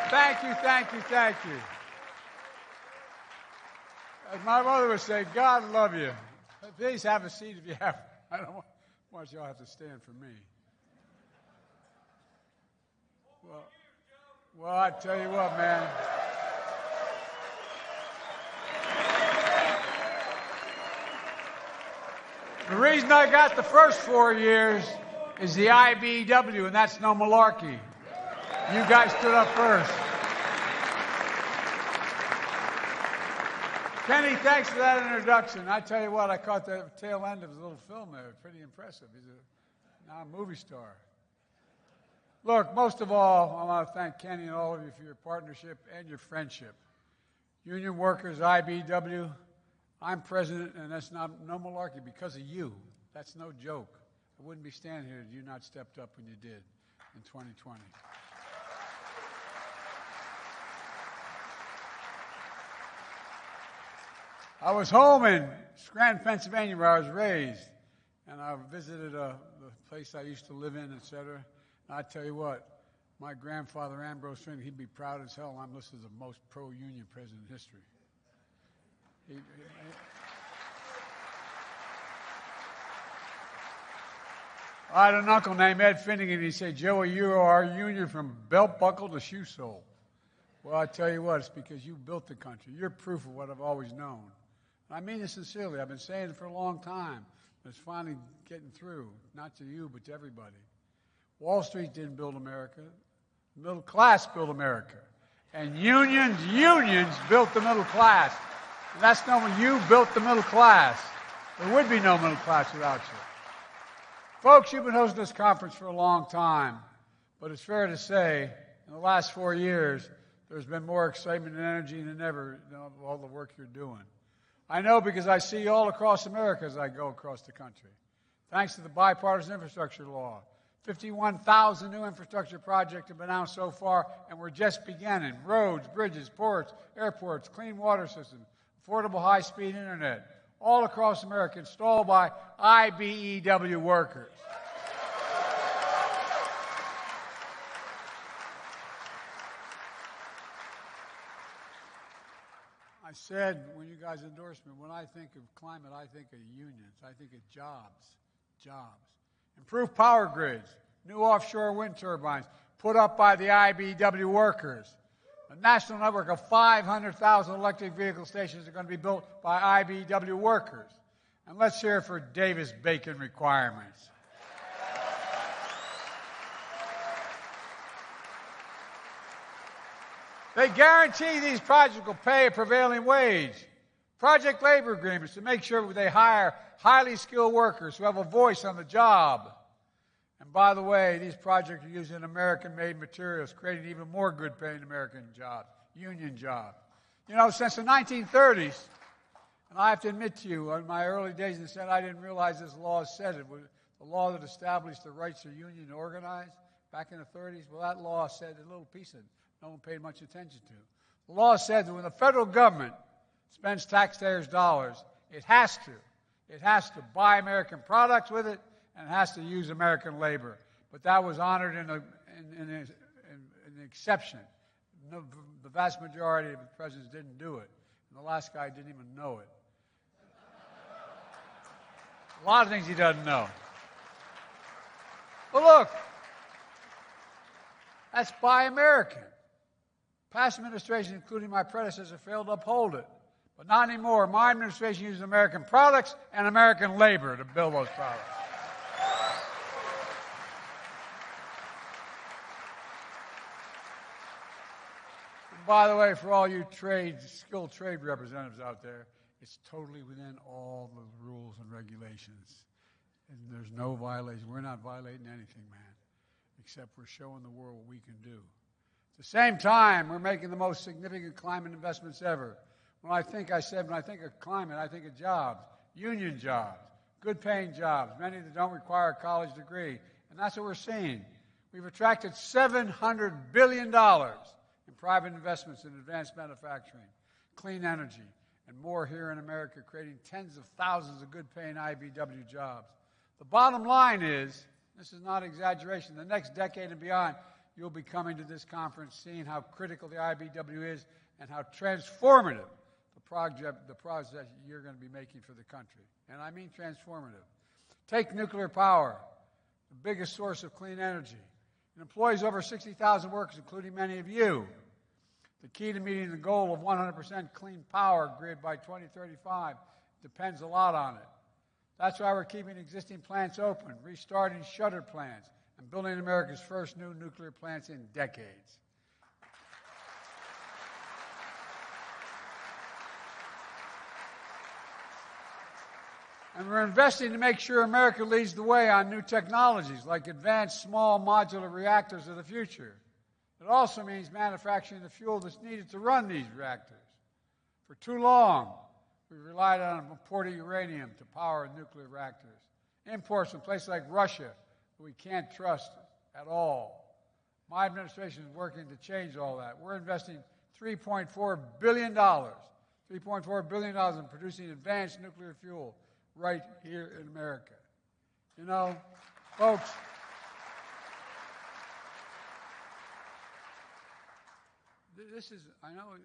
Thank you, thank you, thank you. As my mother would say, God love you. Please have a seat if you have. I don't want y'all have to stand for me. Well, I tell you what, man. The reason I got the first 4 years is the IBEW, and that's no malarkey. You guys stood up first. Kenny, thanks for that introduction. I tell you what, I caught the tail end of his little film there. Pretty impressive. He's now a movie star. Look, most of all, I want to thank Kenny and all of you for your partnership and your friendship. Union workers, IBEW, I'm president, and that's no malarkey because of you. That's no joke. I wouldn't be standing here if you not stepped up when you did in 2020. I was home in Scranton, Pennsylvania, where I was raised, and I visited the place I used to live in, etc. And I tell you what, my grandfather, Ambrose Finger, he'd be proud as hell I'm listed as the most pro-union president in history. I had an uncle named Ed Finnegan. He said, Joey, you are our union from belt buckle to shoe sole. Well, I tell you what, it's because you built the country. You're proof of what I've always known. And I mean this sincerely. I've been saying it for a long time. But it's finally getting through, not to you, but to everybody. Wall Street didn't build America. The middle class built America. And unions built the middle class. And that's not when you built the middle class. There would be no middle class without you. Folks, you've been hosting this conference for a long time, but it's fair to say in the last 4 years, there's been more excitement and energy than ever in all the work you're doing. I know because I see you all across America as I go across the country. Thanks to the bipartisan infrastructure law, 51,000 new infrastructure projects have been announced so far, and we're just beginning. Roads, bridges, ports, airports, clean water systems, affordable high-speed internet, all across America, installed by IBEW workers. I said when you guys endorsed me, when I think of climate, I think of unions. I think of jobs. Improved power grids, new offshore wind turbines put up by the IBEW workers. A national network of 500,000 electric vehicle stations are going to be built by IBEW workers. And let's hear it for Davis-Bacon requirements. They guarantee these projects will pay a prevailing wage. Project labor agreements to make sure they hire highly skilled workers who have a voice on the job. And by the way, these projects are using American-made materials, creating even more good-paying American jobs, union jobs. You know, since the 1930s, and I have to admit to you, in my early days in the Senate, I didn't realize this law said it was the law that established the rights of union to organize back in the 30s. Well, that law said a little piece of it no one paid much attention to. The law said that when the federal government spends taxpayers' dollars, it has to buy American products with it, and it has to use American labor. But that was honored in an exception. No, the vast majority of the presidents didn't do it. And the last guy didn't even know it. A lot of things he doesn't know. But look, that's buy American. Past administrations, including my predecessor, failed to uphold it. But not anymore. My administration uses American products and American labor to build those products. And by the way, for all you skilled trade representatives out there, it's totally within all the rules and regulations. And there's no violation. We're not violating anything, man, except we're showing the world what we can do. At the same time, we're making the most significant climate investments ever. When I think of climate, I think of jobs, union jobs, good-paying jobs, many that don't require a college degree. And that's what we're seeing. We've attracted $700 billion in private investments in advanced manufacturing, clean energy, and more here in America, creating tens of thousands of good-paying IBEW jobs. The bottom line is, this is not exaggeration, the next decade and beyond, you'll be coming to this conference, seeing how critical the IBEW is and how transformative the project you're going to be making for the country. And I mean transformative. Take nuclear power, the biggest source of clean energy. It employs over 60,000 workers, including many of you. The key to meeting the goal of 100% clean power grid by 2035 depends a lot on it. That's why we're keeping existing plants open, restarting shuttered plants, and building America's first new nuclear plants in decades. And we're investing to make sure America leads the way on new technologies like advanced small modular reactors of the future. It also means manufacturing the fuel that's needed to run these reactors. For too long, we've relied on imported uranium to power nuclear reactors. Imports from places like Russia that we can't trust at all. My administration is working to change all that. We're investing $3.4 billion in producing advanced nuclear fuel right here in America. You know, folks, this is, I know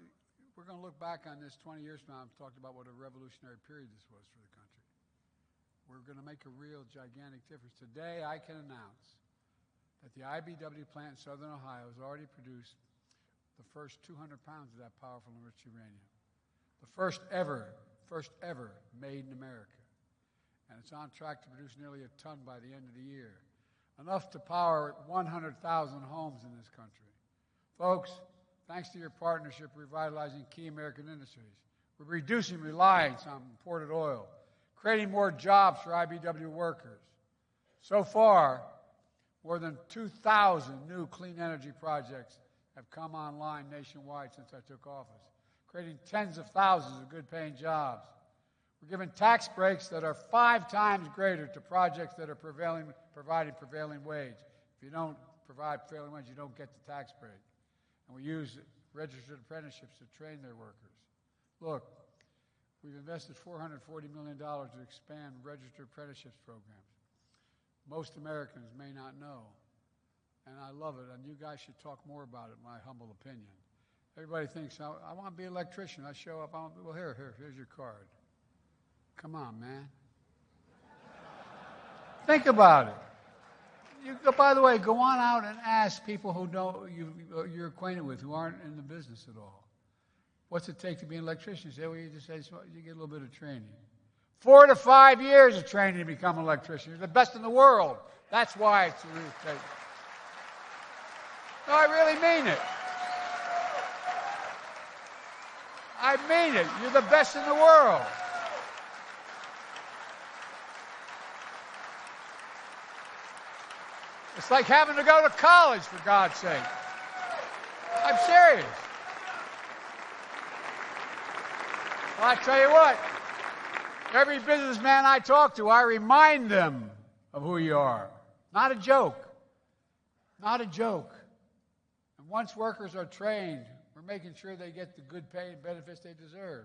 we're going to look back on this 20 years from now and talk about what a revolutionary period this was for the country. We're going to make a real gigantic difference. Today, I can announce that the IBEW plant in Southern Ohio has already produced the first 200 pounds of that powerful enriched uranium. The first ever made in America. And it's on track to produce nearly a ton by the end of the year. Enough to power 100,000 homes in this country. Folks, thanks to your partnership revitalizing key American industries, we're reducing reliance on imported oil, creating more jobs for IBEW workers. So far, more than 2,000 new clean energy projects have come online nationwide since I took office, creating tens of thousands of good-paying jobs. We're giving tax breaks that are 5 times greater to projects that are providing prevailing wage. If you don't provide prevailing wage, you don't get the tax break. And we use registered apprenticeships to train their workers. Look, we've invested $440 million to expand registered apprenticeships programs. Most Americans may not know, and I love it, and you guys should talk more about it, in my humble opinion. Everybody thinks, I want to be an electrician. I show up, well, here's your card. Come on, man. Think about it. By the way, go on out and ask people who you're acquainted with, who aren't in the business at all. What's it take to be an electrician? You say, well, you just say, you get a little bit of training. 4 to 5 years of training to become an electrician. You're the best in the world. That's why it's a real thing. No, I really mean it. I mean it. You're the best in the world. It's like having to go to college, for God's sake. I'm serious. Well, I tell you what, every businessman I talk to, I remind them of who you are. Not a joke. Not a joke. And once workers are trained, we're making sure they get the good pay and benefits they deserve.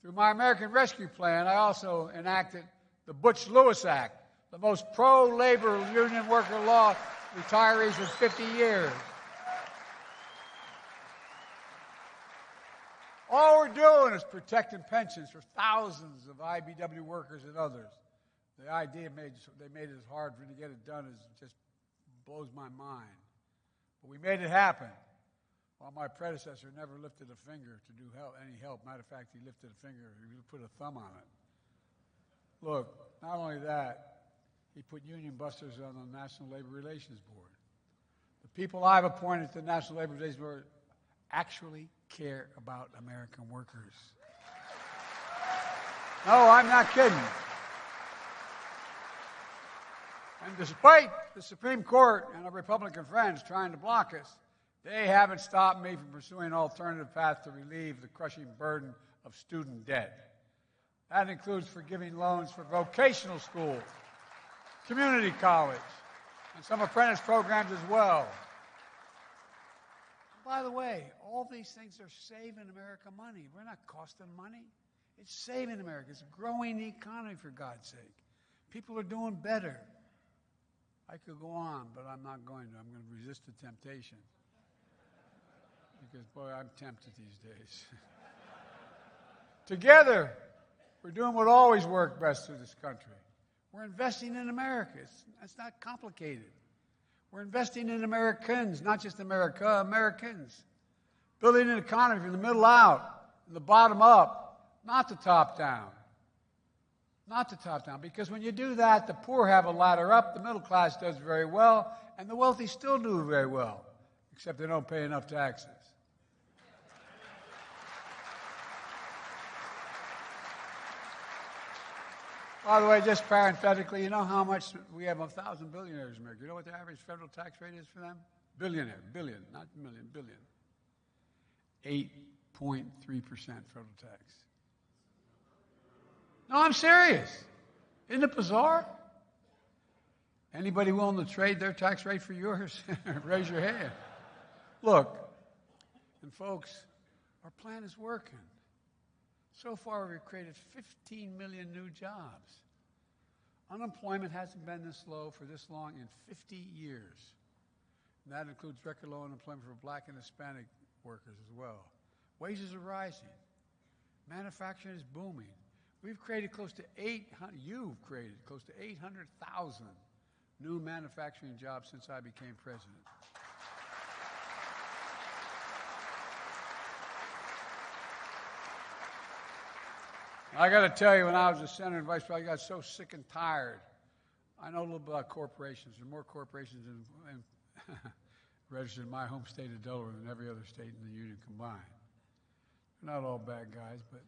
Through my American Rescue Plan, I also enacted the Butch-Lewis Act, the most pro-labor union worker law retirees in 50 years. All we're doing is protecting pensions for thousands of IBEW workers and others. The idea they made it as hard for them to get it done just blows my mind. But we made it happen. While my predecessor never lifted a finger to do any help. Matter of fact, he lifted a finger. He put a thumb on it. Look, not only that, he put union busters on the National Labor Relations Board. The people I've appointed to the National Labor Relations Board actually care about American workers. No, I'm not kidding. And despite the Supreme Court and our Republican friends trying to block us, they haven't stopped me from pursuing an alternative path to relieve the crushing burden of student debt. That includes forgiving loans for vocational schools, community college, and some apprentice programs as well. By the way, all these things are saving America money. We're not costing money. It's saving America. It's growing the economy, for God's sake. People are doing better. I could go on, but I'm not going to. I'm going to resist the temptation. Because, boy, I'm tempted these days. Together, we're doing what always worked best for this country. We're investing in America. It's not complicated. We're investing in Americans, not just America, Americans. Building an economy from the middle out, from the bottom up, not the top down. Not the top down. Because when you do that, the poor have a ladder up, the middle class does very well, and the wealthy still do very well, except they don't pay enough taxes. By the way, just parenthetically, you know how much we have 1,000 billionaires in America. You know what the average federal tax rate is for them? Billionaire, billion, not million, billion. 8.3% federal tax. No, I'm serious. Isn't it bizarre? Anybody willing to trade their tax rate for yours? Raise your hand. Look, and folks, our plan is working. So far, we've created 15 million new jobs. Unemployment hasn't been this low for this long in 50 years. And that includes record low unemployment for black and Hispanic workers as well. Wages are rising. Manufacturing is booming. You've created close to 800,000 new manufacturing jobs since I became president. I got to tell you, when I was a senator and vice president, I got so sick and tired. I know a little bit about corporations. There are more corporations registered in my home state of Delaware than every other state in the union combined. They're not all bad guys, but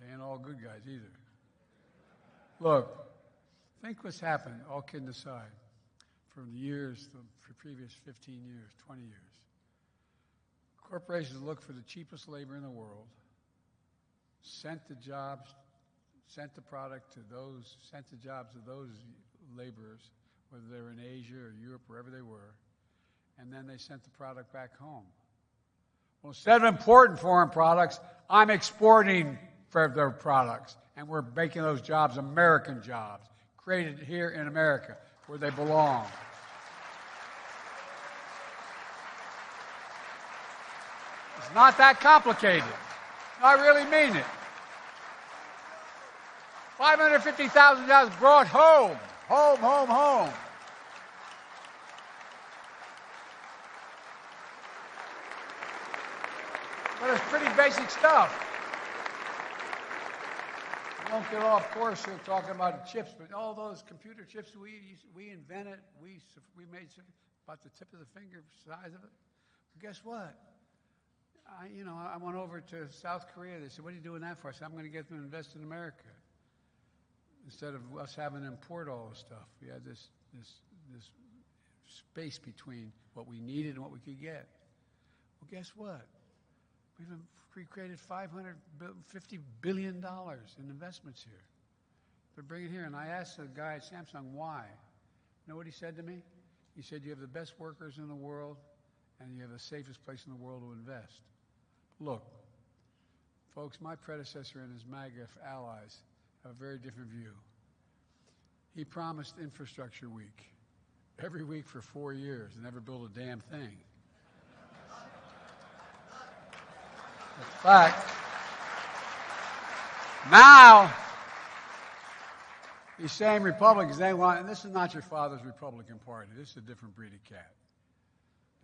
they ain't all good guys either. Look, think what's happened, all kidding aside, from the years, for previous 15 years, 20 years. Corporations look for the cheapest labor in the world, sent the jobs to those laborers, whether they were in Asia or Europe, wherever they were, and then they sent the product back home. Well, instead of importing foreign products, I'm exporting for their products, and we're making those jobs American jobs, created here in America, where they belong. It's not that complicated. I really mean it. 550,000 jobs brought home. Home, home, home. But it's pretty basic stuff. I won't get off course here talking about the chips, but all those computer chips we invented, we made about the tip of the finger size of it. But guess what? I went over to South Korea. They said, "What are you doing that for?" I said, "I'm going to get them to invest in America." Instead of us having to import all this stuff, we had this space between what we needed and what we could get. Well, guess what? We've created $550 billion in investments here. They're bringing here. And I asked the guy at Samsung why. You know what he said to me? He said, "You have the best workers in the world, and you have the safest place in the world to invest." Look, folks, my predecessor and his MAGA allies have a very different view. He promised infrastructure week every week for 4 years and never built a damn thing. In fact, now these same Republicans, they want, and this is not your father's Republican Party, this is a different breed of cat,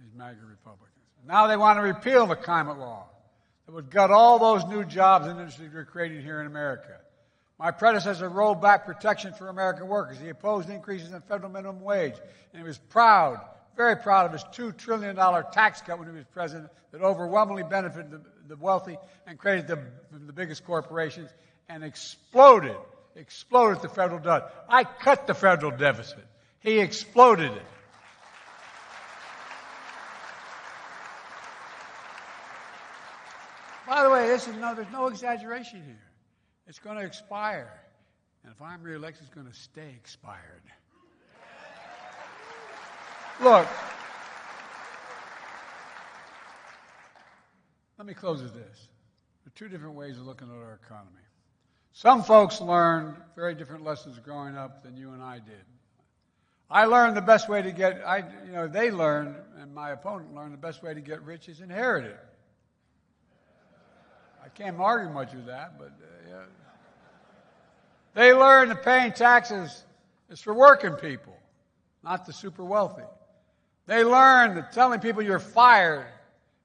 these MAGA Republicans. Now they want to repeal the climate law that would gut all those new jobs and industries we're creating here in America. My predecessor rolled back protection for American workers. He opposed increases in federal minimum wage. And he was proud, very proud of his $2 trillion tax cut when he was president that overwhelmingly benefited the wealthy and created the biggest corporations and exploded the federal debt. I cut the federal deficit. He exploded it. By the way, there's no exaggeration here. It's going to expire. And if I'm reelected, it's going to stay expired. Look, let me close with this. There are two different ways of looking at our economy. Some folks learned very different lessons growing up than you and I did. I learned the best way to get, they learned, and my opponent learned the best way to get rich is inherit it. I can't argue much with that, but yeah. They learned that paying taxes is for working people, not the super wealthy. They learned that telling people you're fired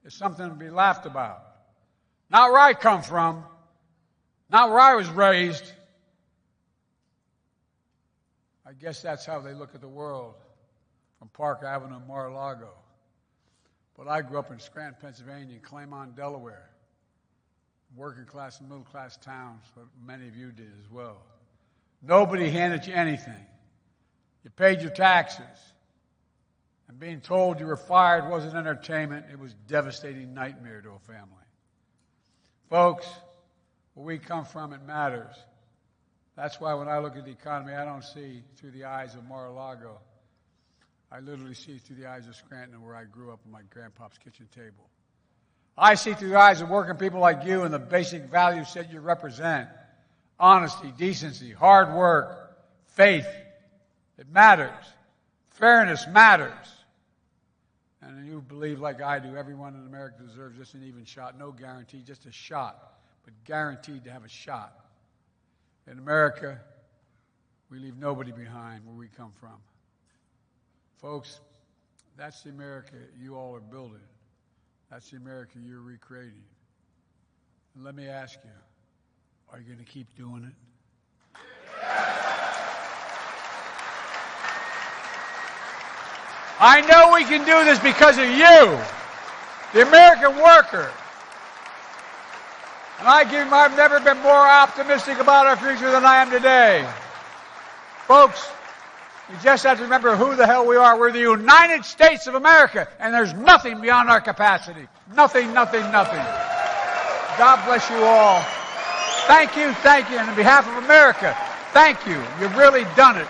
is something to be laughed about. Not where I come from, not where I was raised. I guess that's how they look at the world from Park Avenue, Mar-a-Lago. But I grew up in Scranton, Pennsylvania, and Claymont, Delaware. Working class and middle class towns, what many of you did as well. Nobody handed you anything. You paid your taxes. And being told you were fired wasn't entertainment. It was a devastating nightmare to a family. Folks, where we come from, it matters. That's why when I look at the economy, I don't see through the eyes of Mar-a-Lago. I literally see through the eyes of Scranton, where I grew up on my grandpa's kitchen table. I see through the eyes of working people like you and the basic values that you represent. Honesty, decency, hard work, faith. It matters. Fairness matters. And you believe like I do, everyone in America deserves just an even shot. No guarantee, just a shot, but guaranteed to have a shot. In America, we leave nobody behind where we come from. Folks, that's the America you all are building. That's the America you're recreating. And let me ask you, are you going to keep doing it? I know we can do this because of you, the American worker. And I've never been more optimistic about our future than I am today. Folks, you just have to remember who the hell we are. We're the United States of America, and there's nothing beyond our capacity. Nothing, nothing, nothing. God bless you all. Thank you, thank you. And on behalf of America, thank you. You've really done it.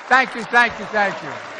Thank you, thank you, thank you.